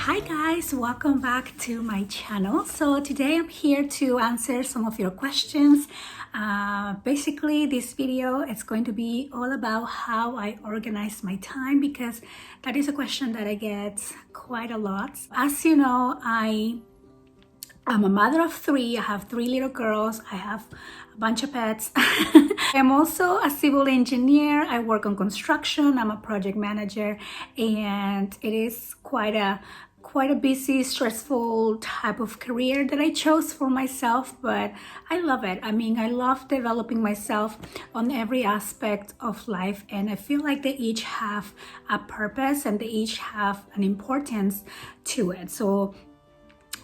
Hi guys, welcome back to my channel. So today I'm here to answer some of your questions. Basically this video is going to be all about how I organize my time, because that is a question that I get quite a lot. As you know, I'm a mother of three. I have three little girls. I have a bunch of pets. I'm also a civil engineer. I work on construction. I'm a project manager, and it is quite a busy, stressful type of career that I chose for myself, but I love it. I mean, I love developing myself on every aspect of life, and I feel like they each have a purpose and they each have an importance to it. So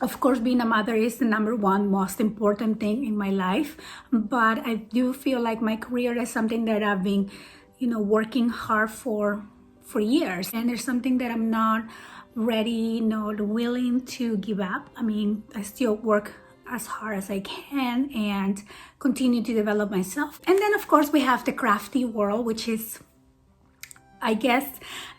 of course, being a mother is the number one most important thing in my life, but I do feel like my career is something that I've been, working hard for years, and there's something that I'm not ready, not willing to give up. I mean, I still work as hard as I can and continue to develop myself. And then, of course, we have the crafty world, which is, I guess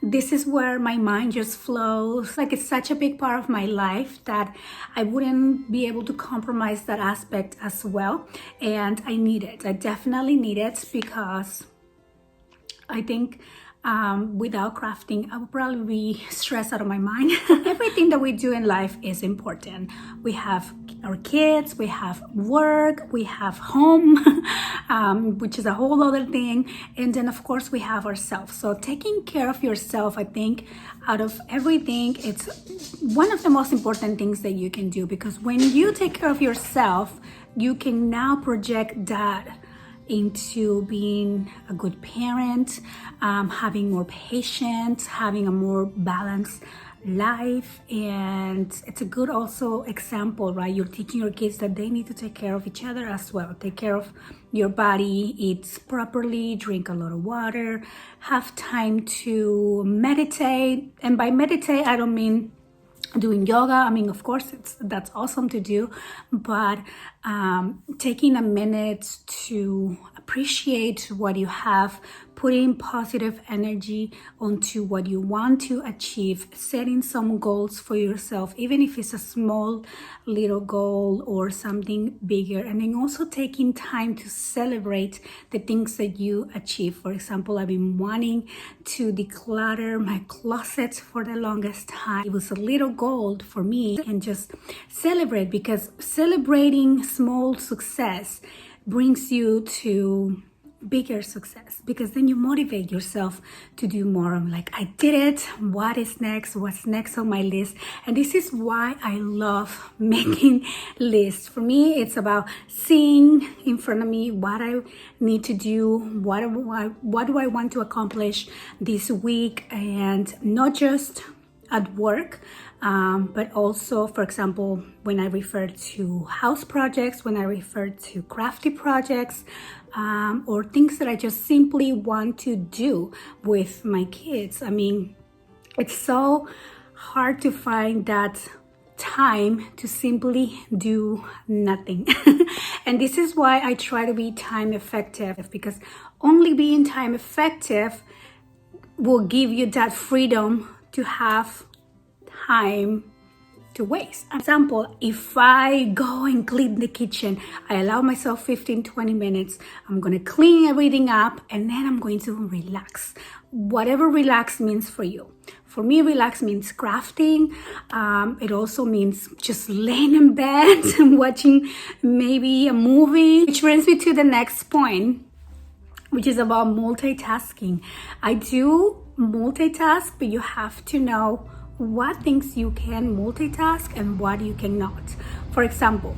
this is where my mind just flows. Like, it's such a big part of my life that I wouldn't be able to compromise that aspect as well. And I need it. I definitely need it, because I think without crafting, I would probably be stressed out of my mind. Everything that we do in life is important. We have our kids, we have work, we have home, which is a whole other thing. And then of course we have ourselves. So taking care of yourself, I think out of everything, it's one of the most important things that you can do, because when you take care of yourself, you can now project that into being a good parent, having more patience, having a more balanced life. And it's a good also example, right? You're teaching your kids that they need to take care of each other as well. Take care of your body, eat properly, drink a lot of water, have time to meditate. And by meditate, I don't mean doing yoga. I mean, of course, that's awesome to do, but taking a minute to appreciate what you have, putting positive energy onto what you want to achieve, setting some goals for yourself, even if it's a small little goal or something bigger, and then also taking time to celebrate the things that you achieve. For example, I've been wanting to declutter my closet for the longest time. It was a little goal for me, and just celebrate, because celebrating small success brings you to bigger success, because then you motivate yourself to do more. I'm like, I did it. What is next? What's next on my list? And this is why I love making lists. For me, it's about seeing in front of me what I need to do, what do I want to accomplish this week, and not just at work, but also, for example, when I refer to house projects, when I refer to crafty projects, or things that I just simply want to do with my kids. I mean, it's so hard to find that time to simply do nothing. And this is why I try to be time effective, because only being time effective will give you that freedom to have time to waste. Example, if I go and clean the kitchen, I allow myself 15-20 minutes. I'm gonna clean everything up, and then I'm going to relax. Whatever relax means for you. For me, relax means crafting. It also means just laying in bed and watching maybe a movie, which brings me to the next point, which is about multitasking. I do multitask, but you have to know what things you can multitask and what you cannot. For example,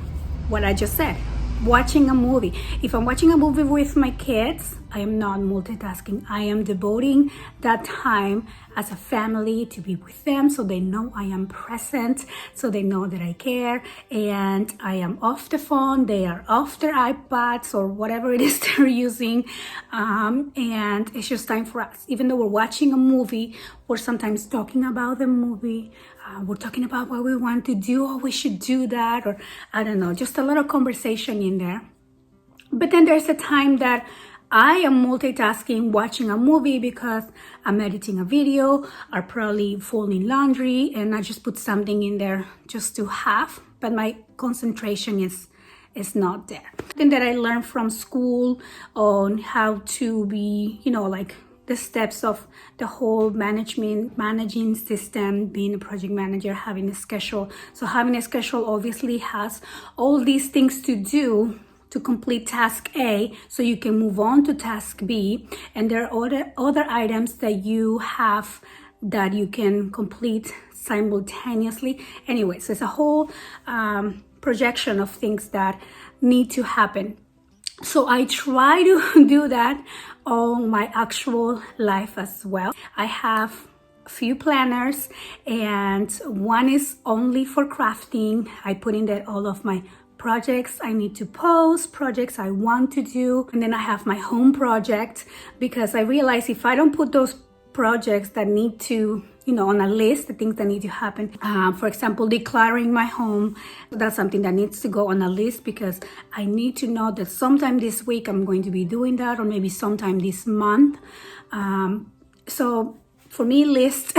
what I just said, watching a movie. If I'm watching a movie with my kids, I am not multitasking. I am devoting that time as a family to be with them, so they know I am present, so they know that I care, and I am off the phone, they are off their iPads or whatever it is they're using, and it's just time for us. Even though we're watching a movie, we're sometimes talking about the movie, we're talking about what we want to do, or we should do that, or I don't know, just a little conversation in there. But then there's a time that I am multitasking, watching a movie because I'm editing a video, or probably folding laundry, and I just put something in there just to have, but my concentration is not there. Something that I learned from school on how to be, like the steps of the whole managing system, being a project manager, having a schedule. So having a schedule obviously has all these things to do to complete task A, so you can move on to task B, and there are other items that you have that you can complete simultaneously. Anyways, there's a whole projection of things that need to happen. So I try to do that on my actual life as well. I have a few planners, and one is only for crafting. I put in there all of my projects I need to post, projects I want to do, and then I have my home project, because I realize if I don't put those projects that need to, on a list, the things that need to happen, for example, decluttering my home, that's something that needs to go on a list, because I need to know that sometime this week I'm going to be doing that, or maybe sometime this month. So for me, lists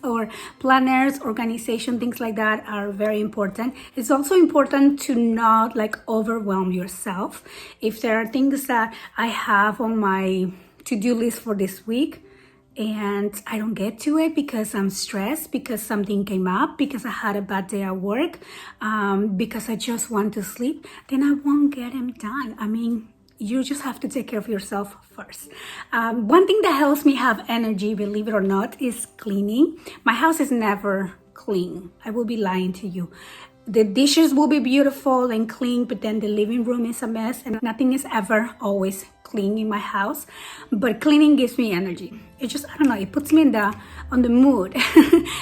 or planners, organization, things like that are very important. It's also important to not overwhelm yourself. If there are things that I have on my to-do list for this week and I don't get to it because I'm stressed, because something came up, because I had a bad day at work, because I just want to sleep, then I won't get them done. I mean, you just have to take care of yourself first. One thing that helps me have energy, believe it or not, is cleaning. My house is never clean. I will be lying to you. The dishes will be beautiful and clean, but then the living room is a mess, and nothing is ever always clean in my house. But cleaning gives me energy. It just, I don't know, it puts me on the mood.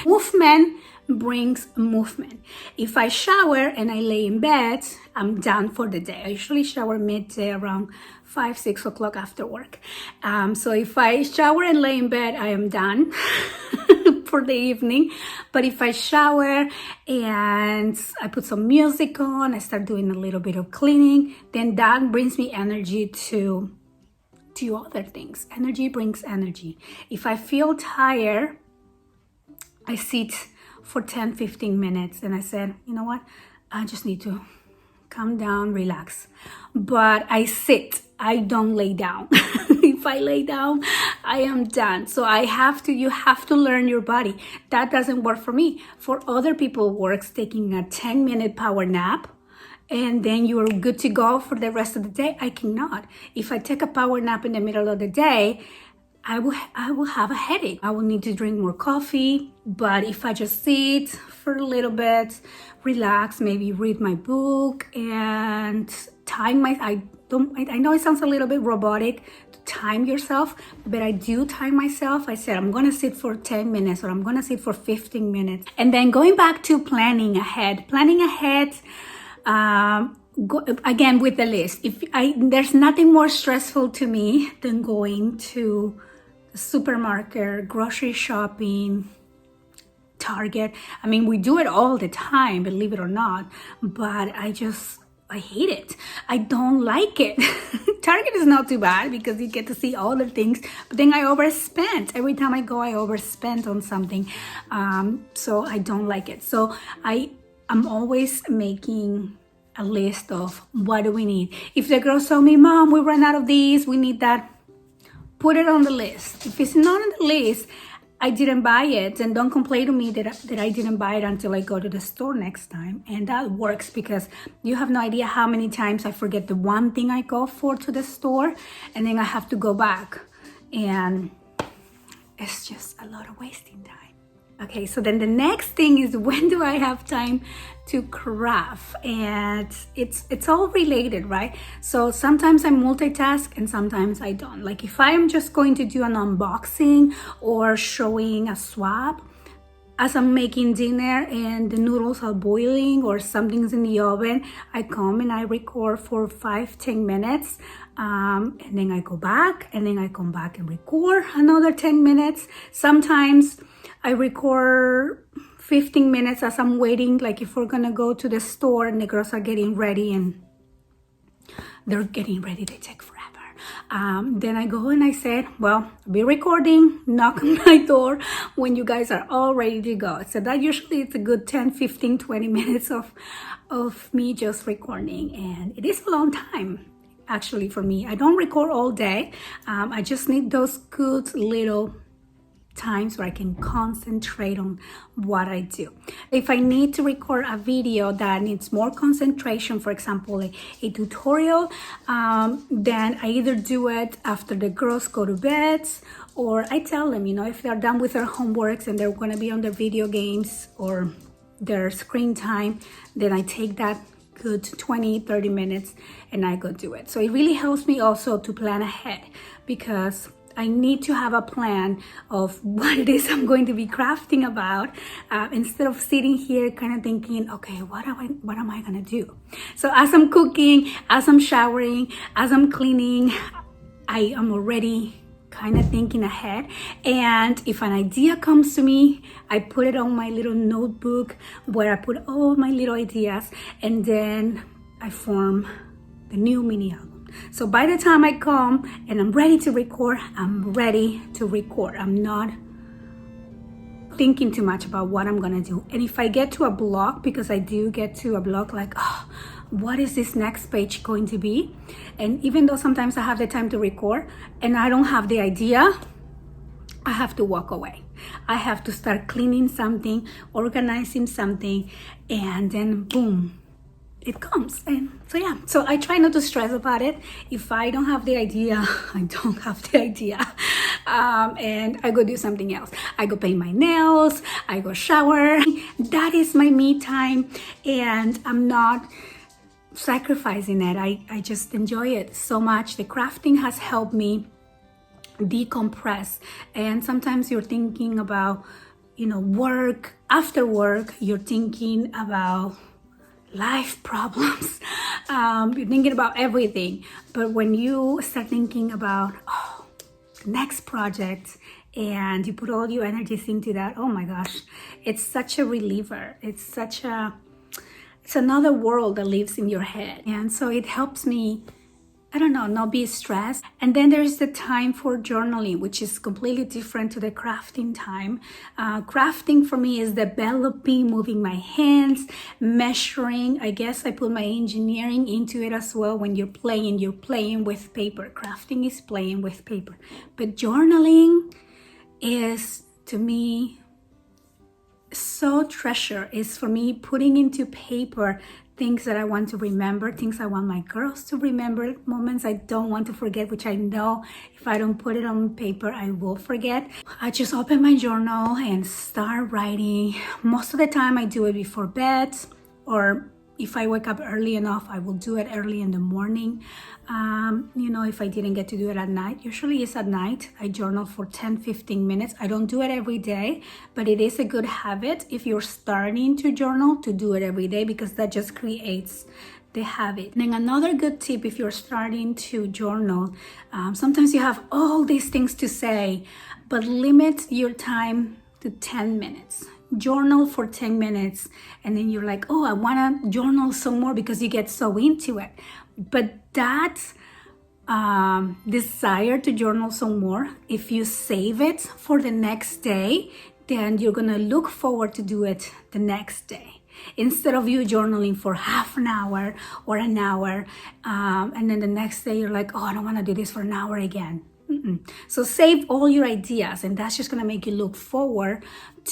Movement brings movement. If I shower and I lay in bed, I'm done for the day. I usually shower midday around 5-6 o'clock after work. So if I shower and lay in bed, I am done for the evening. But if I shower and I put some music on, I start doing a little bit of cleaning, then that brings me energy to do other things. Energy brings energy. If I feel tired, I sit for 10-15 minutes and I said, you know what, I just need to calm down, relax. But I sit, I don't lay down. If I lay down, I am done. So you have to learn your body. That doesn't work for me. For other people, works taking a 10-minute power nap and then you're good to go for the rest of the day. I cannot. If I take a power nap in the middle of the day, I will have a headache. I will need to drink more coffee. But if I just sit for a little bit, relax, maybe read my book and time I know it sounds a little bit robotic to time yourself, but I do time myself. I said I'm gonna sit for 10 minutes or I'm gonna sit for 15 minutes. And then going back to planning ahead. Again with the list. There's nothing more stressful to me than going to the supermarket, grocery shopping, Target. I mean, we do it all the time, believe it or not, but I hate it. I don't like it. Target is not too bad because you get to see all the things, but then I overspend. Every time I go, I overspend on something. So I don't like it. So I'm always making a list of what do we need. If the girls tell me, Mom, we ran out of these, we need that, put it on the list. If it's not on the list, I didn't buy it, and don't complain to me that I didn't buy it until I go to the store next time. And that works because you have no idea how many times I forget the one thing I go for to the store, and then I have to go back, and it's just a lot of wasting time. Okay, so then the next thing is, when do I have time to craft? And it's all related, right? So sometimes I multitask and sometimes I don't. Like if I am just going to do an unboxing or showing a swap, as I'm making dinner and the noodles are boiling or something's in the oven, I come and I record for 5-10 minutes. And then I go back and then I come back and record another 10 minutes. Sometimes I record 15 minutes as I'm waiting, like if we're gonna go to the store and the girls are getting ready and they're getting ready, they take forever. Then I go and I said, well, I'll be recording, knock on my door when you guys are all ready to go. So that usually it's a good 10, 15, 20 minutes of me just recording. And it is a long time, actually, for me. I don't record all day. I just need those good little times where I can concentrate on what I do. If I need to record a video that needs more concentration, for example, a tutorial, then I either do it after the girls go to bed, or I tell them, if they're done with their homeworks and they're going to be on their video games or their screen time, then I take that good 20, 30 minutes and I go do it. So it really helps me also to plan ahead, because I need to have a plan of what it is I'm going to be crafting about, instead of sitting here kind of thinking, okay, what am I gonna do? So as I'm cooking, as I'm showering, as I'm cleaning, I am already kind of thinking ahead. And if an idea comes to me, I put it on my little notebook where I put all my little ideas, and then I form the new mini album. So by the time I come and I'm ready to record, I'm ready to record. I'm not thinking too much about what I'm gonna do. And if I get to a block, because I do get to a block like, oh, what is this next page going to be? And even though sometimes I have the time to record and I don't have the idea, I have to walk away. I have to start cleaning something, organizing something, and then boom, it comes. And so I try not to stress about it. If I don't have the idea, I don't have the idea, and I go do something else. I go paint my nails, I go shower. That is my me time, and I'm not sacrificing it. I just enjoy it so much. The crafting has helped me decompress. And sometimes you're thinking about work. After work, you're thinking about life problems. You're thinking about everything. But when you start thinking about the next project, and you put all your energies into that, oh my gosh, it's such a reliever. It's another world that lives in your head. And so it helps me, not be stressed. And then there's the time for journaling, which is completely different to the crafting time. Crafting for me is developing, moving my hands, measuring. I guess I put my engineering into it as well. When you're playing with paper. Crafting is playing with paper. But journaling is, to me, so treasure. Is for me putting into paper things that I want to remember, things I want my girls to remember, moments I don't want to forget, which I know if I don't put it on paper, I will forget. I just open my journal and start writing. Most of the time I do it before bed, or if I wake up early enough, I will do it early in the morning. If I didn't get to do it at night, usually it's at night. I journal for 10, 15 minutes. I don't do it every day, but it is a good habit if you're starting to journal to do it every day, because that just creates the habit. Then another good tip, if you're starting to journal, sometimes you have all these things to say, but limit your time to 10 minutes. Journal for 10 minutes, and then you're like, oh, I want to journal some more, because you get so into it. But that desire to journal some more, if you save it for the next day, then you're gonna look forward to do it the next day, instead of you journaling for half an hour or an hour, and then the next day you're like, oh, I don't want to do this for an hour again. So save all your ideas, and that's just gonna make you look forward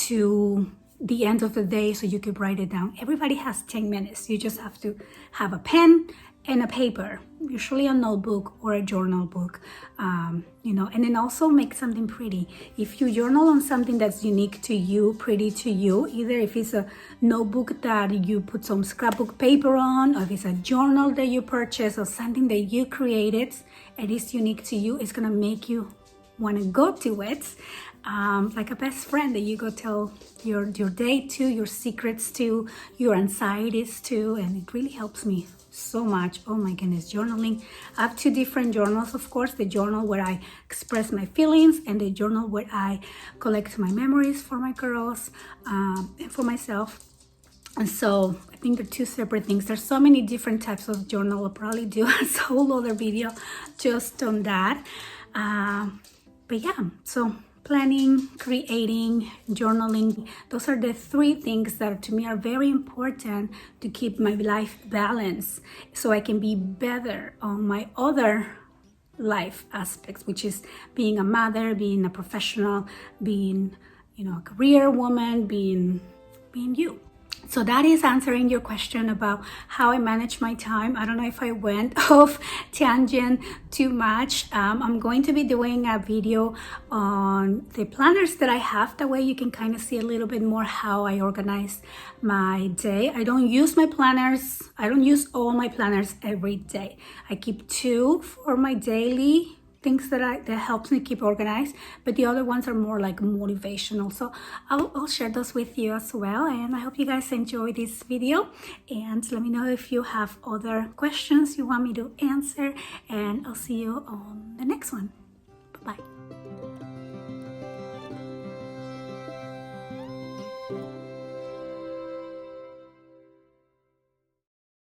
to the end of the day, so you could write it down. Everybody has 10 minutes. You just have to have a pen and a paper, usually a notebook or a journal book, and then also make something pretty. If you journal on something that's unique to you, pretty to you, either if it's a notebook that you put some scrapbook paper on, or if it's a journal that you purchase, or something that you created and it's unique to you, it's gonna make you want to go to it, like a best friend that you go tell your day to, your secrets to, your anxieties to. And it really helps me so much. Oh my goodness, journaling. I have 2 different journals, of course. The journal where I express my feelings, and the journal where I collect my memories for my girls, and for myself. And so I think they're two separate things. There's so many different types of journal. I'll probably do a whole other video just on that. But yeah, so planning, creating, journaling, those are the three things that to me are very important to keep my life balanced so I can be better on my other life aspects, which is being a mother, being a professional, being, a career woman, being you. So that is answering your question about how I manage my time. I don't know if I went off tangent too much. I'm going to be doing a video on the planners that I have. That way you can kind of see a little bit more how I organize my day. I don't use my planners. I don't use all my planners every day. I keep 2 for my daily things that helps me keep organized, but the other ones are more like motivational. So I'll share those with you as well. And I hope you guys enjoy this video, and let me know if you have other questions you want me to answer, and I'll see you on the next one. Bye-bye.